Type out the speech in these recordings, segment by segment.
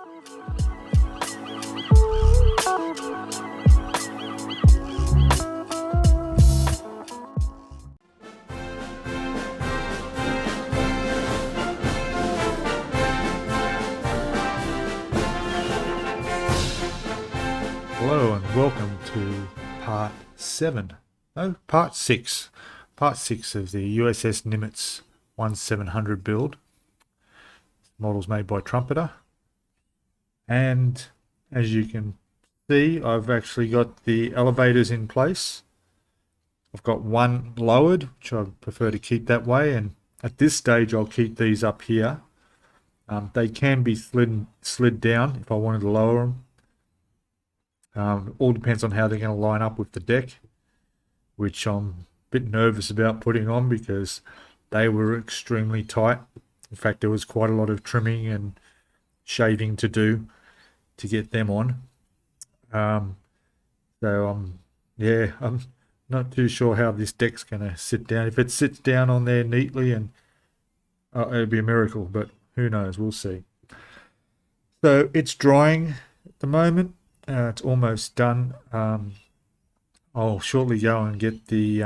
Hello and welcome to part 6 of the USS Nimitz 1700 build. Models made by Trumpeter, and as you can see, I've actually got the elevators in place. I've got one lowered, which I prefer to keep that way, and at this stage I'll keep these up here. They can be slid down if I wanted to lower them. All depends on how they're going to line up with the deck, which I'm a bit nervous about putting on because they were extremely tight. In fact, there was quite a lot of trimming and shaving to do to get them on. I'm not too sure how this deck's going to sit down. If it sits down on there neatly, and it'd be a miracle, but who knows? We'll see. So it's drying at the moment. It's almost done. I'll shortly go and get the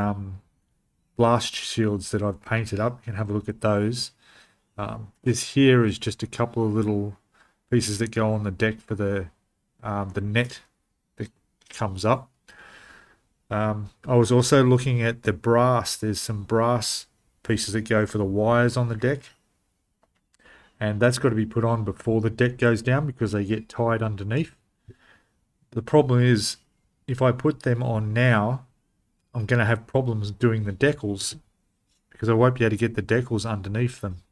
blast shields that I've painted up. You can have a look at those. This here is just a couple of little pieces that go on the deck for the net that comes up. I was also looking at the brass. There's some brass pieces that go for the wires on the deck, and that's got to be put on before the deck goes down because they get tied underneath. The problem is, if I put them on now, I'm going to have problems doing the decals because I won't be able to get the decals underneath them.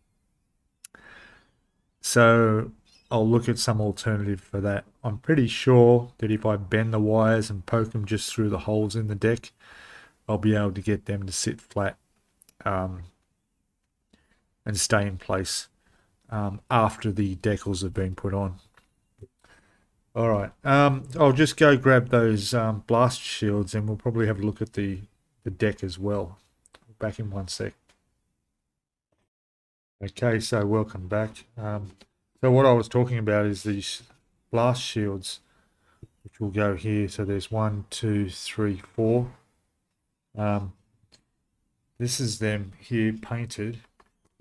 So I'll look at some alternative for that. I'm pretty sure that if I bend the wires and poke them just through the holes in the deck, I'll be able to get them to sit flat and stay in place after the decals have been put on. All right, I'll just go grab those blast shields and we'll probably have a look at the deck as well. Back in one sec. Okay, so welcome back. So what I was talking about is these blast shields, which will go here. So there's 1, 2, 3, 4. This is them here painted.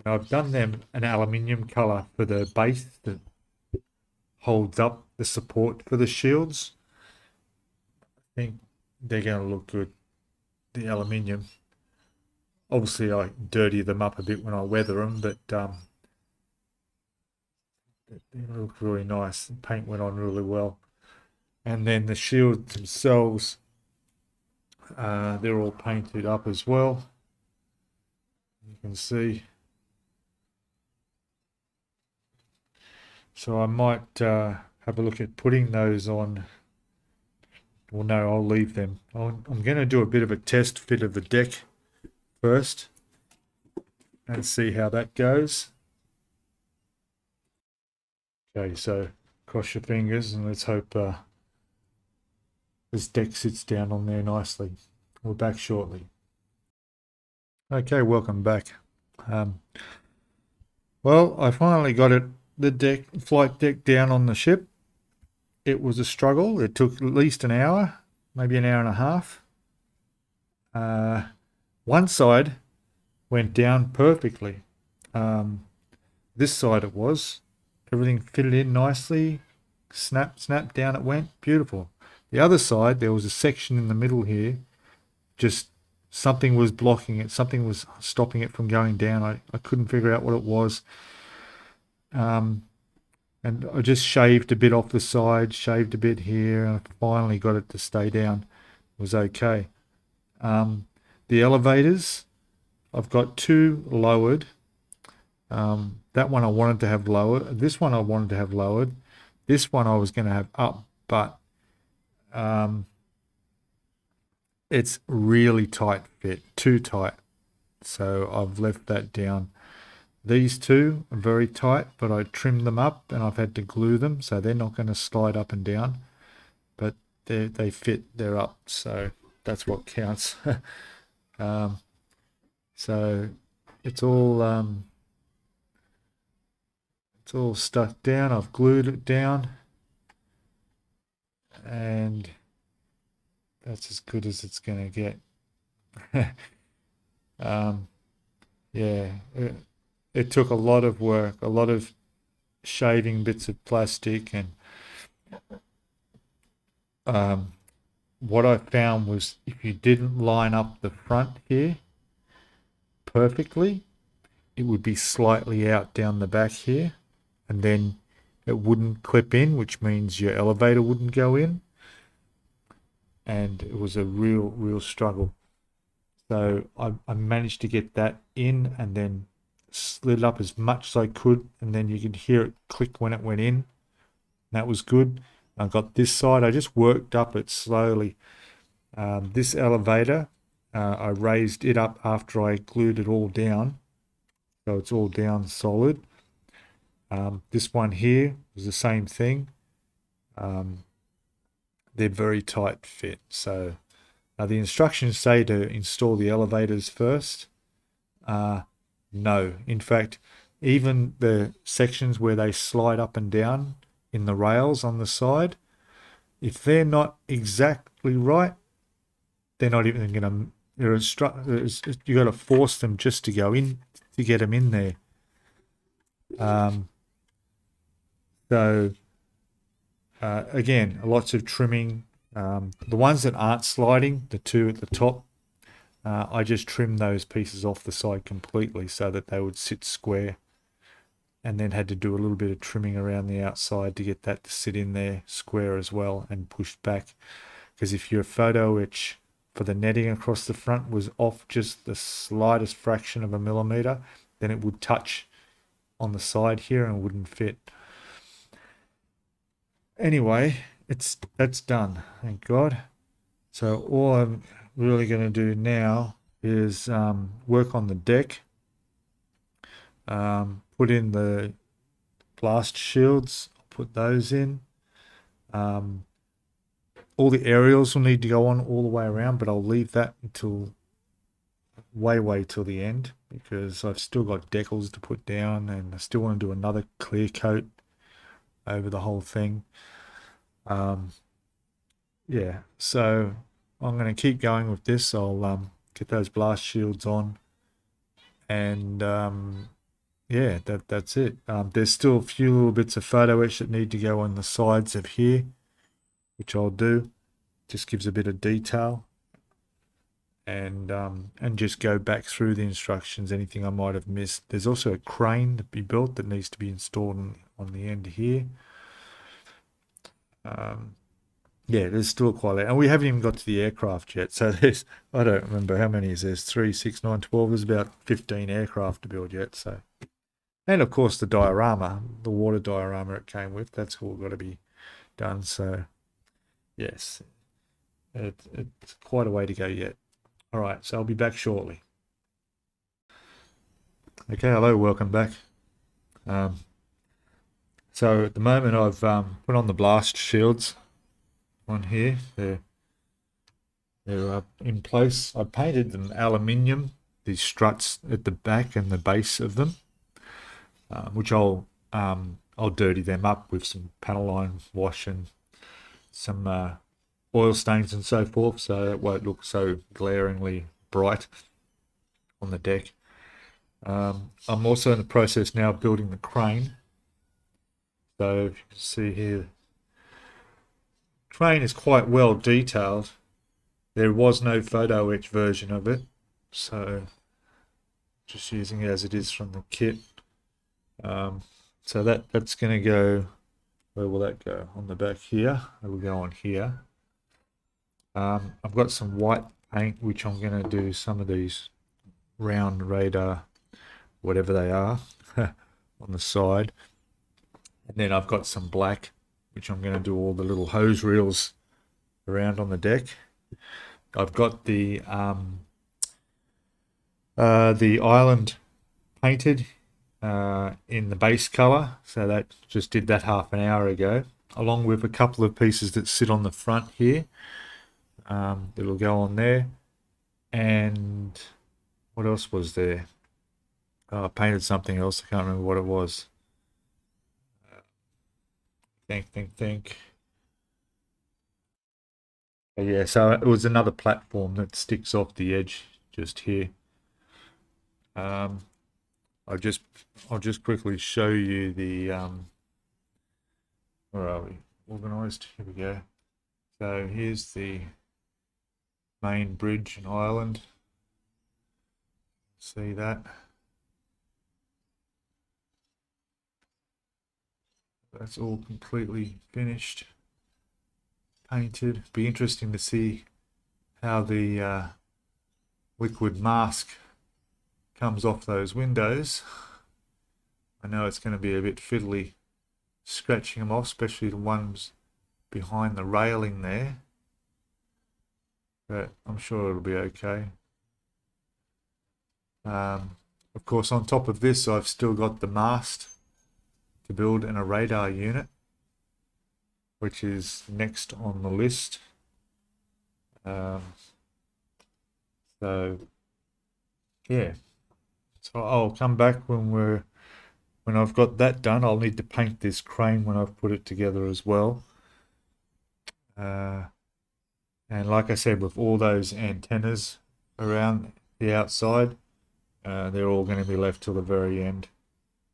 And I've done them an aluminium color for the base that holds up the support for the shields. I think they're going to look good, the aluminium. Obviously I dirty them up a bit when I weather them, but they look really nice. The paint went on really well. And then the shields themselves, they're all painted up as well. You can see. So I might have a look at putting those on. Well, no, I'll leave them. I'm going to do a bit of a test fit of the deck first and see how that goes. Okay, so cross your fingers and let's hope this deck sits down on there nicely. We're back shortly. Okay, welcome back. Well, I finally got the flight deck down on the ship. It was a struggle. It took at least an hour, maybe an hour and a half. One side went down perfectly. This side it was. Everything fitted in nicely. Snap down it went. Beautiful. The other side, there was a section in the middle here. Just something was blocking it. Something was stopping it from going down. I couldn't figure out what it was. And I just shaved a bit off the side, shaved a bit here, and I finally got it to stay down. It was okay. The elevators, I've got 2 lowered. That one I wanted to have lowered. This one I wanted to have lowered. This one I was going to have up, but it's really tight fit, too tight. So I've left that down. These 2 are very tight, but I trimmed them up and I've had to glue them, so they're not going to slide up and down. But they fit, they're up, so that's what counts. So it's all It's all stuck down. I've glued it down, and that's as good as it's going to get. Yeah, it took a lot of work, a lot of shaving bits of plastic, and what I found was if you didn't line up the front here perfectly, it would be slightly out down the back here, and then it wouldn't clip in, which means your elevator wouldn't go in, and it was a real struggle. So I managed to get that in and then slid it up as much as I could, and then you could hear it click when it went in. That was good. I got this side. I just worked up it slowly. This elevator, I raised it up after I glued it all down, so it's all down solid. This one here was the same thing. They're very tight fit. So the instructions say to install the elevators first. No, in fact, even the sections where they slide up and down in the rails on the side, if they're not exactly right, they're not even going to. You got to force them just to go in to get them in there. So again, lots of trimming. The ones that aren't sliding, the two at the top, I just trimmed those pieces off the side completely so that they would sit square, and then had to do a little bit of trimming around the outside to get that to sit in there square as well and pushed back. Because if your photo etch for the netting across the front was off just the slightest fraction of a millimeter, then it would touch on the side here and wouldn't fit. Anyway, that's done, thank God. So all I'm really going to do now is work on the deck, put in the blast shields, put those in. All the aerials will need to go on all the way around, but I'll leave that until way till the end, because I've still got decals to put down, and I still want to do another clear coat over the whole thing. Yeah, so I'm going to keep going with this. I'll get those blast shields on, and yeah, that's it. There's still a few little bits of photo etch that need to go on the sides of here, which I'll do. Just gives a bit of detail, and just go back through the instructions, anything I might have missed. There's also a crane to be built that needs to be installed on the end here. Yeah, there's still quite a lot. And we haven't even got to the aircraft yet. So there's, I don't remember how many is there's 3, 6, 9, 12. There's about 15 aircraft to build yet. So, and of course the diorama, the water diorama it came with, that's all got to be done. So yes, it's quite a way to go yet. All right, so I'll be back shortly. Okay, hello, welcome back. So at the moment I've put on the blast shields on here. They're in place. I painted them aluminium, these struts at the back and the base of them, which I'll dirty them up with some panel line wash and some oil stains and so forth, so it won't look so glaringly bright on the deck. I'm also in the process now of building the crane. So if you can see here, crane is quite well detailed. There was no photo etch version of it, so just using it as it is from the kit. So that's going to go, where will that go? On the back here. It will go on here. I've got some white paint which I'm going to do some of these round radar, whatever they are, on the side. And then I've got some black, which I'm going to do all the little hose reels around on the deck. I've got the island painted in the base color, so that just did that half an hour ago, along with a couple of pieces that sit on the front here. It'll go on there. And what else was there? I painted something else. I can't remember what it was. Think. Yeah, so it was another platform that sticks off the edge just here. I'll just quickly show you the where are we? Organized. Here we go. So here's the main bridge and island. See that? That's all completely finished, painted. Be interesting to see how the liquid mask comes off those windows. I know it's going to be a bit fiddly scratching them off, especially the ones behind the railing there, but I'm sure it'll be okay. Of course, on top of this, I've still got the mast to build and a radar unit, which is next on the list. So yeah, so I'll come back when I've got that done. I'll need to paint this crane when I've put it together as well. And like I said, with all those antennas around the outside, they're all going to be left till the very end,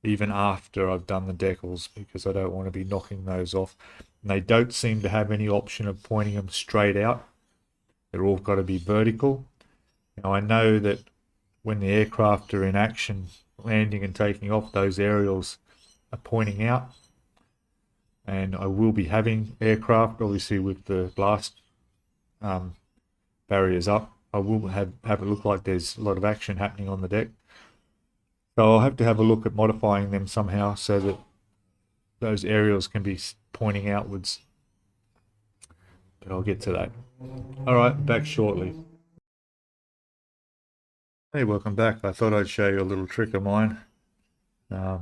even after I've done the decals, because I don't want to be knocking those off. And they don't seem to have any option of pointing them straight out. They're all got to be vertical. Now I know that when the aircraft are in action, landing and taking off, those aerials are pointing out. And I will be having aircraft, obviously with the blast barriers up. I will have it look like there's a lot of action happening on the deck. So I'll have to have a look at modifying them somehow so that those aerials can be pointing outwards. But I'll get to that. All right, back shortly. Hey, welcome back. I thought I'd show you a little trick of mine. You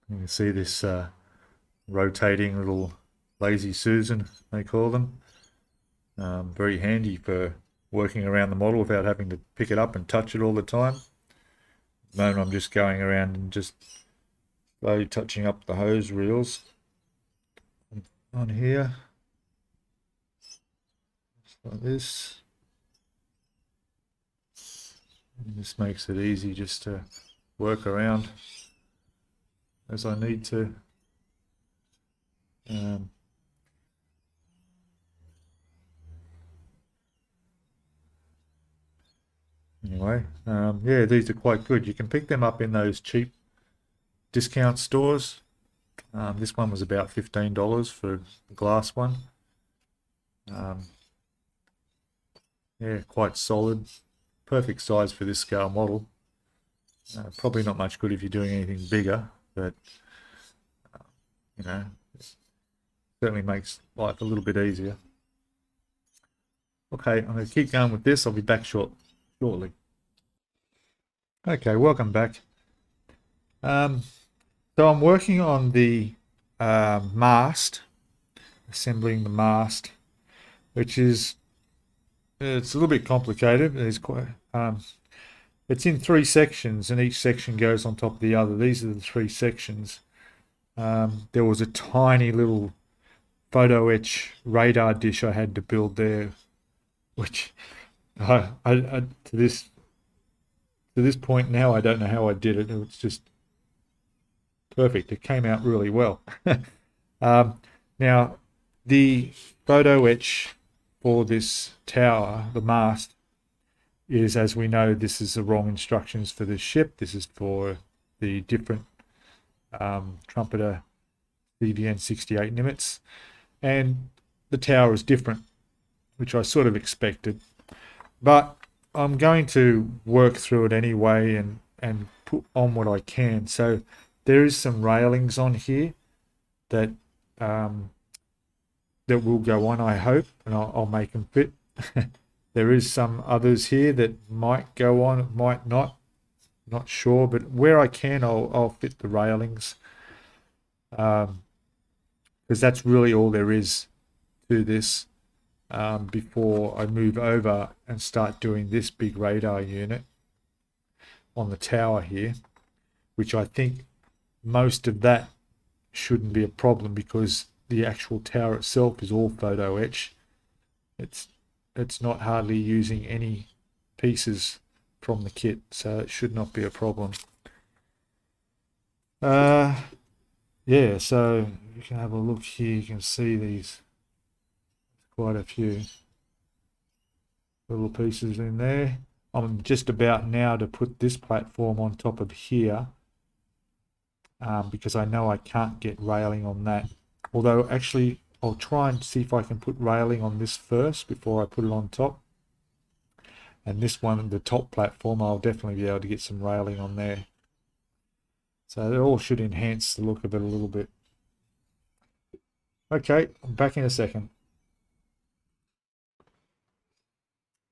can see this rotating little lazy Susan, they call them. Very handy for working around the model without having to pick it up and touch it all the time. At the moment I'm just going around and just slowly touching up the hose reels on here, just like this. And this makes it easy just to work around as I need to. Anyway, yeah, these are quite good. You can pick them up in those cheap discount stores. This one was about $15 for the glass one. Yeah, quite solid. Perfect size for this scale model. Probably not much good if you're doing anything bigger, but you know, certainly makes life a little bit easier. Okay, I'm going to keep going with this. I'll be back shortly. Okay, welcome back. So I'm working on the mast, assembling the mast, which is it's a little bit complicated. It's quite it's in 3 sections, and each section goes on top of the other. These are the 3 sections. There was a tiny little photo etch radar dish I had to build there, which I to this point now I don't know how I did it. It was just perfect. It came out really well. Now the photo etch for this tower, the mast, is, as we know, this is the wrong instructions for this ship. This is for the different Trumpeter CVN-68 Nimitz, and the tower is different, which I sort of expected, but I'm going to work through it anyway and put on what I can. So there is some railings on here that that will go on, I hope, and I'll make them fit. There is some others here that might go on, might not, not sure, but where I can, I'll fit the railings, because that's really all there is to this before I move over and start doing this big radar unit on the tower here, which I think most of that shouldn't be a problem, because the actual tower itself is all photo etch. It's not hardly using any pieces from the kit, so it should not be a problem. Yeah, so you can have a look here. You can see these, quite a few little pieces in there. I'm just about now to put this platform on top of here, because I know I can't get railing on that. Although actually I'll try and see if I can put railing on this first before I put it on top. And this one, the top platform, I'll definitely be able to get some railing on there. So it all should enhance the look of it a little bit. Okay, I'm back in a second.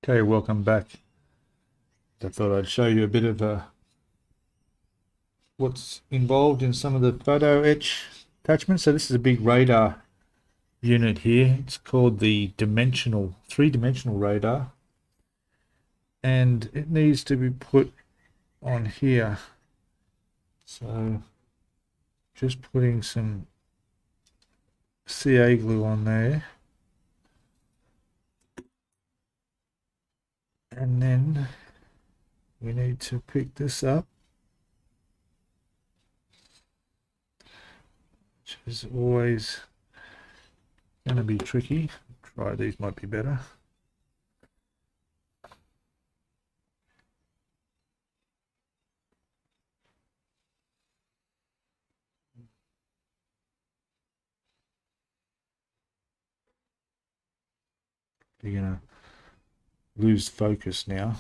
Okay, welcome back. I thought I'd show you a bit of what's involved in some of the photo etch attachments. So this is a big radar unit here. It's called the three-dimensional radar. And it needs to be put on here. So just putting some CA glue on there. And then we need to pick this up, which is always going to be tricky. Try these, might be better. You're going to lose focus now.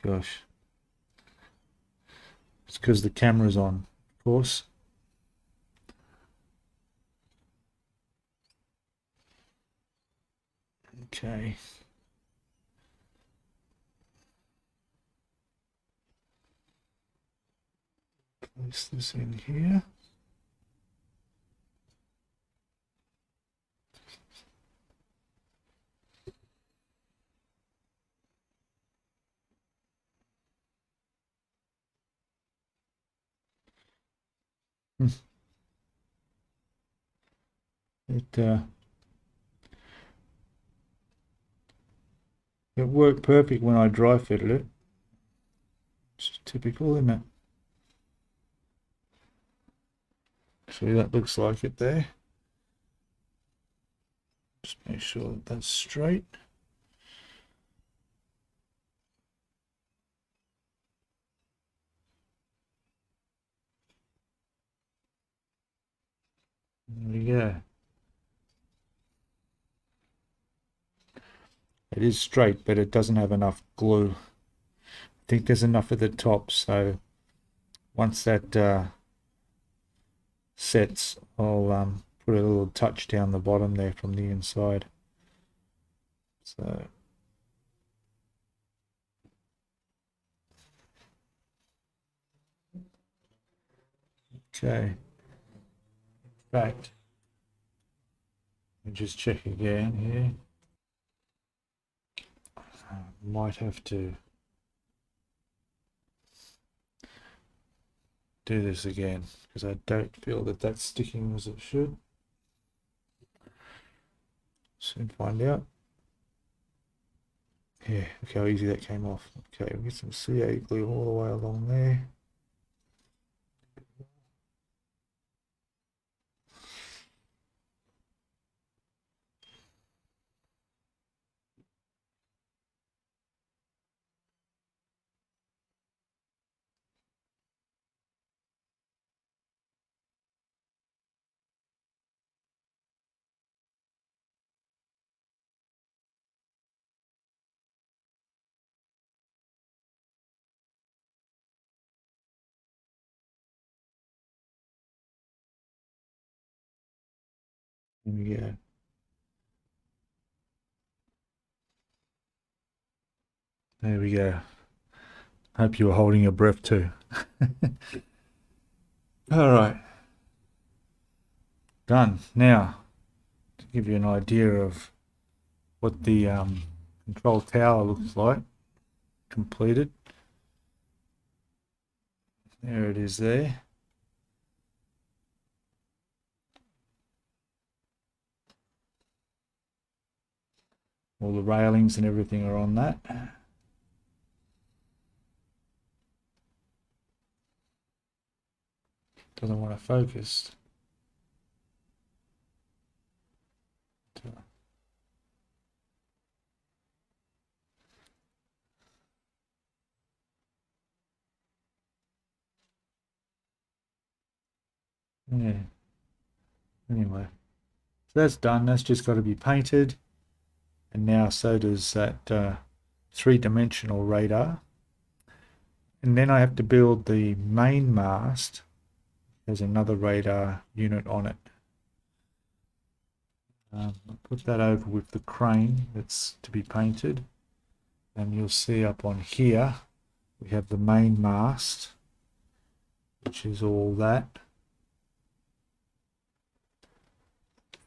Gosh. It's because the camera's on, of course. Okay. Place this in here. It worked perfect when I dry fitted it. It's typical, isn't it? See, that looks like it there. Just make sure that that's straight. There we go. It is straight, but it doesn't have enough glue. I think there's enough at the top, so once that sets, I'll put a little touch down the bottom there from the inside. So okay. In fact, let me just check again here. Might have to do this again because I don't feel that that's sticking as it should. Soon find out. Yeah, look how easy that came off. Okay, we'll get some CA glue all the way along there. There we go. There we go. Hope you were holding your breath too. All right. Done. Now, to give you an idea of what the control tower looks like. Completed. There it is there. All the railings and everything are on that. Doesn't want to focus. Yeah. Anyway, so that's done. That's just got to be painted. And now so does that three-dimensional radar. And then I have to build the main mast. There's another radar unit on it. I'll put that over with the crane that's to be painted. And you'll see up on here, we have the main mast, which is all that.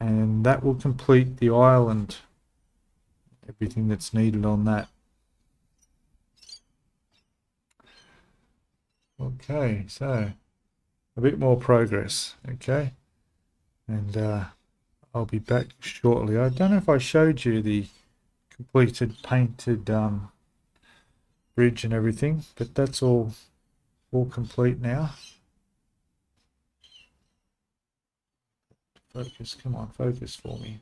And that will complete the island, everything that's needed on that. Okay, so a bit more progress, okay? And I'll be back shortly. I don't know if I showed you the completed painted bridge and everything, but that's all complete now. Focus, come on, focus for me.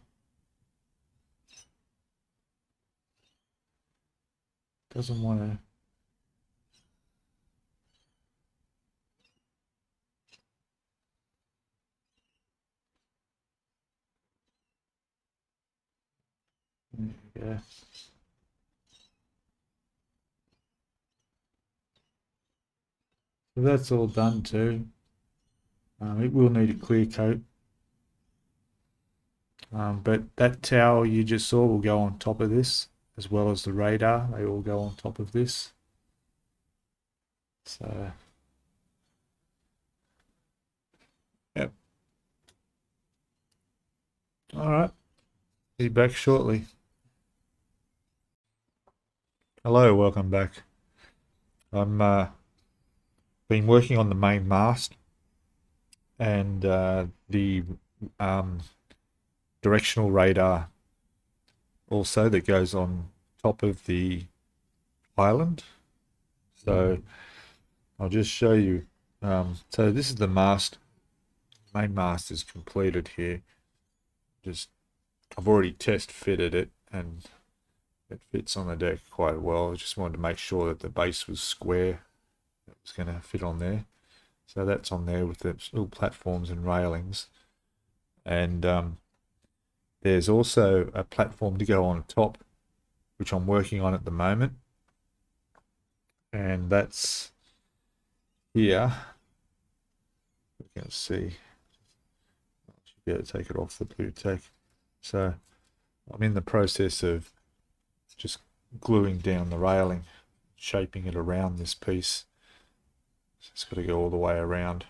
Doesn't want to. There you go. So that's all done too. It will need a clear coat. But that tower you just saw will go on top of this, as well as the radar. They all go on top of this. So, yep. All right. Be back shortly. Hello, welcome back. I'm been working on the main mast and the directional radar also that goes on top of the island. So I'll just show you. So this is the mast. Main mast is completed here. I've already test fitted it and it fits on the deck quite well. I just wanted to make sure that the base was square. It was going to fit on there. So that's on there with the little platforms and railings. And there's also a platform to go on top, which I'm working on at the moment. And that's here. You can see. I should be able to take it off the blue tack. So I'm in the process of just gluing down the railing, shaping it around this piece. So it's got to go all the way around.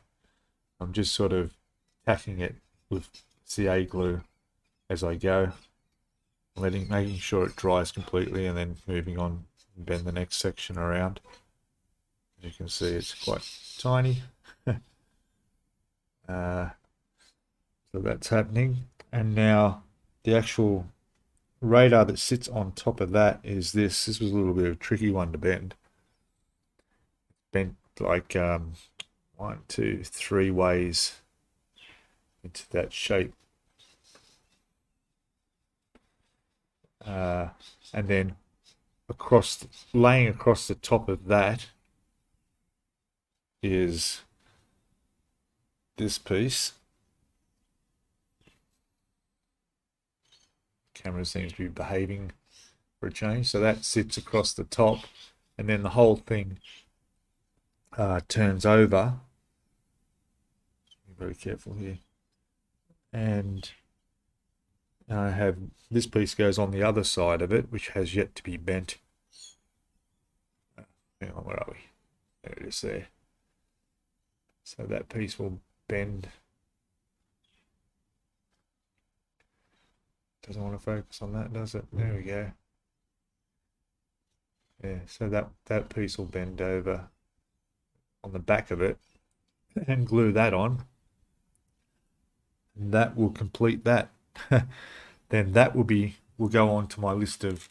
I'm just sort of tacking it with CA glue as I go, making sure it dries completely, and then moving on and bend the next section around. As you can see, it's quite tiny. So that's happening. And now the actual radar that sits on top of that is this. This was a little bit of a tricky one to bend. Bent like 1, 2, 3 ways into that shape. And then laying across the top of that is this piece. Camera seems to be behaving for a change. So that sits across the top, and then the whole thing turns over. Be very careful here. And I have this piece goes on the other side of it, which has yet to be bent. Hang on, where are we? There it is there. So that piece will bend. Doesn't want to focus on that, does it? There we go. Yeah, so that piece will bend over on the back of it and glue that on. And that will complete that. Then that will go on to my list of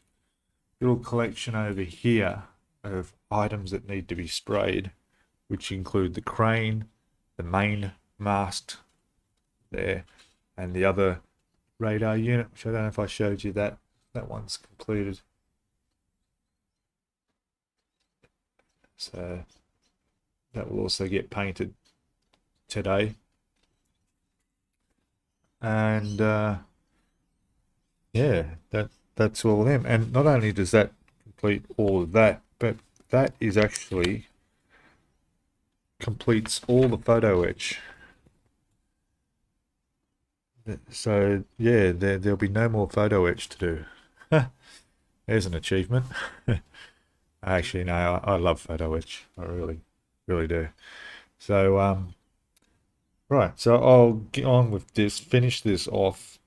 little collection over here of items that need to be sprayed, which include the crane, the main mast there, and the other radar unit, which I don't know if I showed you that. That one's completed. So that will also get painted today. And yeah, that's all of them. And not only does that complete all of that, but that is actually completes all the photo etch. So yeah, there'll be no more photo etch to do. There's an achievement. Actually, no, I love photo etch. I really, really do. So right, so I'll get on with this, finish this off,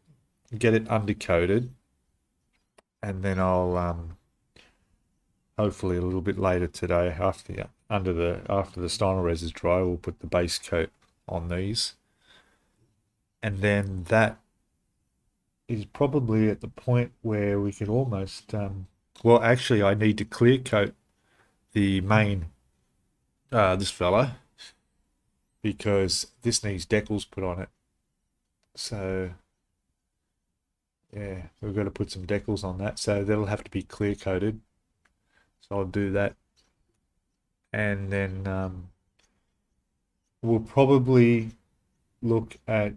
get it undercoated, and then I'll hopefully a little bit later today, after the styrene res is dry, we'll put the base coat on these, and then that is probably at the point where we could almost well, actually, I need to clear coat the main this fella, because this needs decals put on it. So yeah, we've got to put some decals on that, so that'll have to be clear coated. So I'll do that, and then we'll probably look at,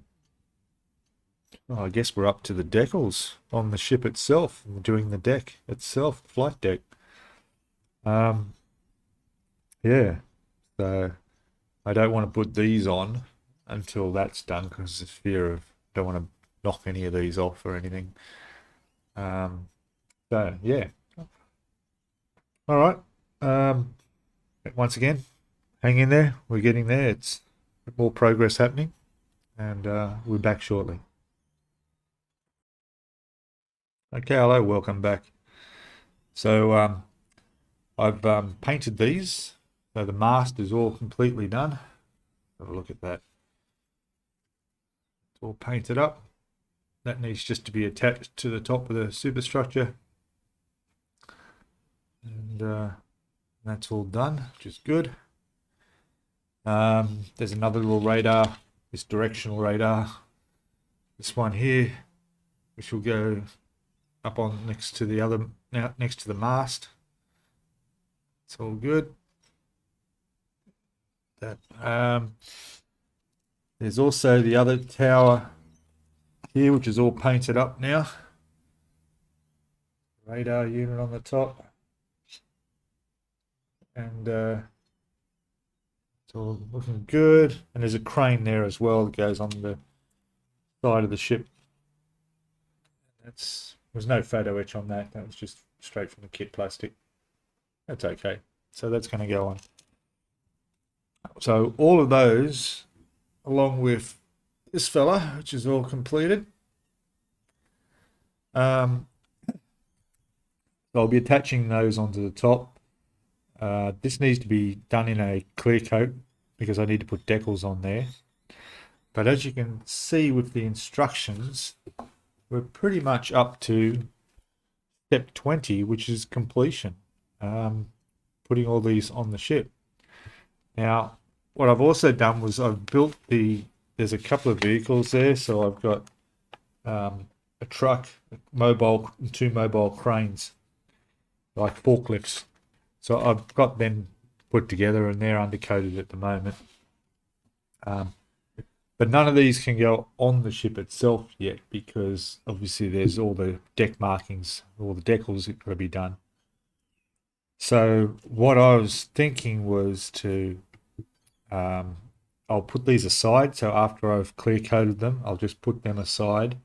I guess we're up to the decals on the ship itself, doing the deck itself, flight deck. Yeah, so I don't want to put these on until that's done, because the fear of, don't want to knock any of these off or anything. So yeah, all right. Once again, hang in there. We're getting there. It's more progress happening, and we're back shortly. Okay, hello, welcome back. So I've painted these. So the mast is all completely done. Have a look at that. It's all painted up. That needs just to be attached to the top of the superstructure. And that's all done, which is good. There's another little radar, this directional radar. This one here, which will go up on next to the mast. It's all good. There's also the other tower here, which is all painted up now. Radar unit on the top, and it's all looking good. And there's a crane there as well that goes on the side of the ship. There's no photo etch on that. That was just straight from the kit plastic. That's okay. So that's going to go on. So all of those, along with this fella, which is all completed. I'll be attaching those onto the top. This needs to be done in a clear coat, because I need to put decals on there. But as you can see with the instructions, we're pretty much up to step 20, which is completion. Putting all these on the ship. Now, what I've also done was I've built there's a couple of vehicles there. So I've got a truck, two mobile cranes, like forklifts. So I've got them put together, and they're undercoated at the moment. But none of these can go on the ship itself yet, because obviously there's all the deck markings, all the decals that got to be done. So what I was thinking was to, I'll put these aside. So after I've clear coated them, I'll just put them aside,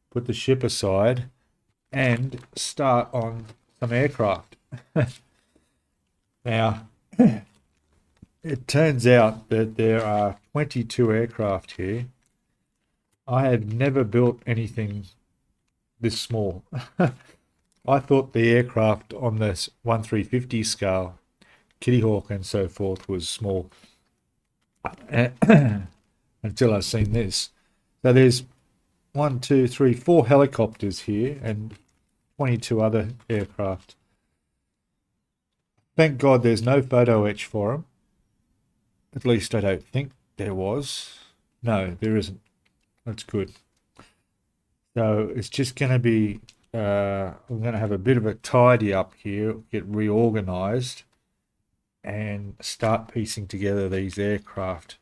put the ship aside, and start on some aircraft. Now, it turns out that there are 22 aircraft here. I have never built anything this small. I thought the aircraft on this 1/350 scale, Kitty Hawk and so forth, was small until I've seen this. So there's 1, 2, 3, 4 helicopters here and 22 other aircraft. Thank God there's no photo etch for them. At least I don't think there was. No, there isn't. That's good. So it's just going to be, I'm going to have a bit of a tidy up here, get reorganized, and start piecing together these aircraft.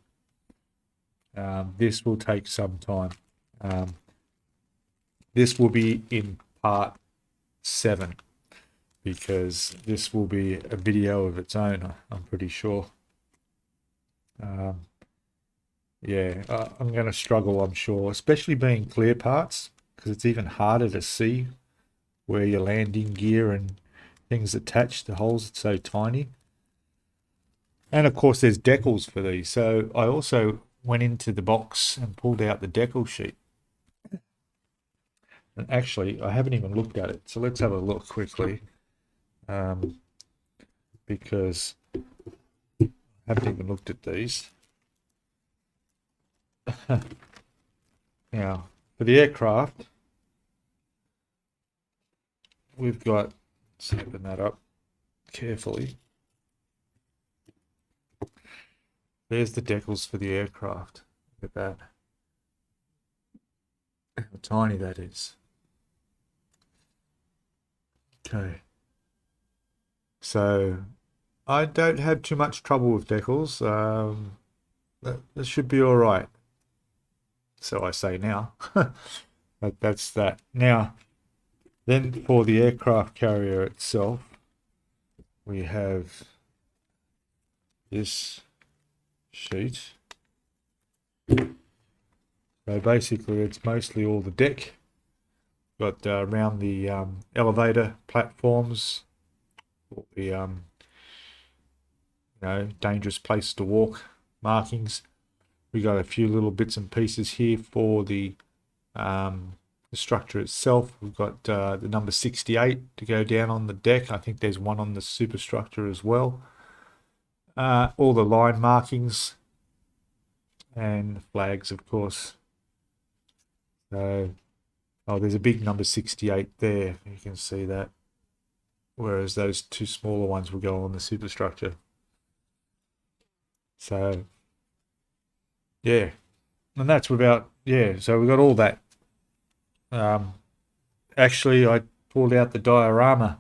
This will take some time. This will be in part 7, because this will be a video of its own, I'm pretty sure. Yeah, I'm going to struggle, I'm sure, especially being clear parts, because it's even harder to see where your landing gear and things attached. The holes are so tiny. And of course there's decals for these. So I also went into the box and pulled out the decal sheet. And actually, I haven't even looked at it. So let's have a look quickly. Because I haven't even looked at these. Now, for the aircraft, we've got, let's open that up carefully. There's the decals for the aircraft. Look at that. How tiny that is. Okay. So I don't have too much trouble with decals. That should be all right. So I say now. But that's that. Now, then for the aircraft carrier itself, we have this sheet. So basically it's mostly all the deck. Got around the elevator platforms, all the you know, dangerous place to walk markings. We got a few little bits and pieces here for the structure itself. We've got the number 68 to go down on the deck. I think there's one on the superstructure as well. All the line markings and flags, of course. So, oh, there's a big number 68 there. You can see that. Whereas those two smaller ones will go on the superstructure. So, yeah. And that's without, yeah, so we got all that. Actually, I pulled out the diorama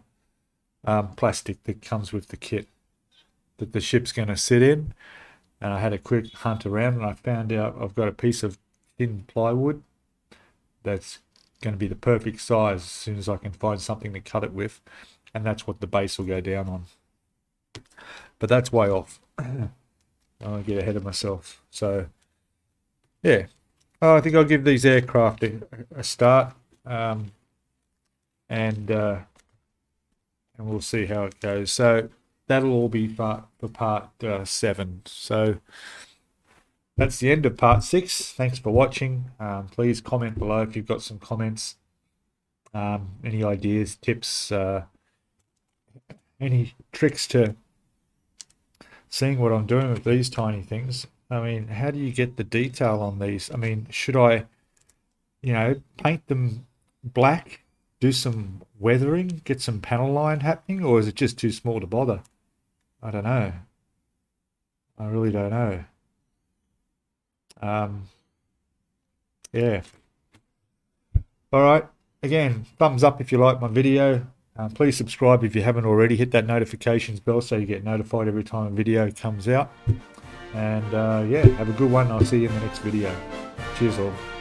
plastic that comes with the kit that the ship's going to sit in. And I had a quick hunt around and I found out I've got a piece of thin plywood that's going to be the perfect size as soon as I can find something to cut it with. And that's what the base will go down on. But that's way off. I don't get ahead of myself. So, yeah. I think I'll give these aircraft a start. And we'll see how it goes. So that'll all be for part 7. So that's the end of part 6. Thanks for watching. Please comment below if you've got some comments, any ideas, tips, any tricks to seeing what I'm doing with these tiny things. I mean, how do you get the detail on these? I mean, should I, you know, paint them black, do some weathering, get some panel line happening, or is it just too small to bother? I don't know. I really don't know. Yeah. All right. Again, thumbs up if you like my video. Please subscribe if you haven't already. Hit that notifications bell so you get notified every time a video comes out. And yeah, have a good one. I'll see you in the next video. Cheers all.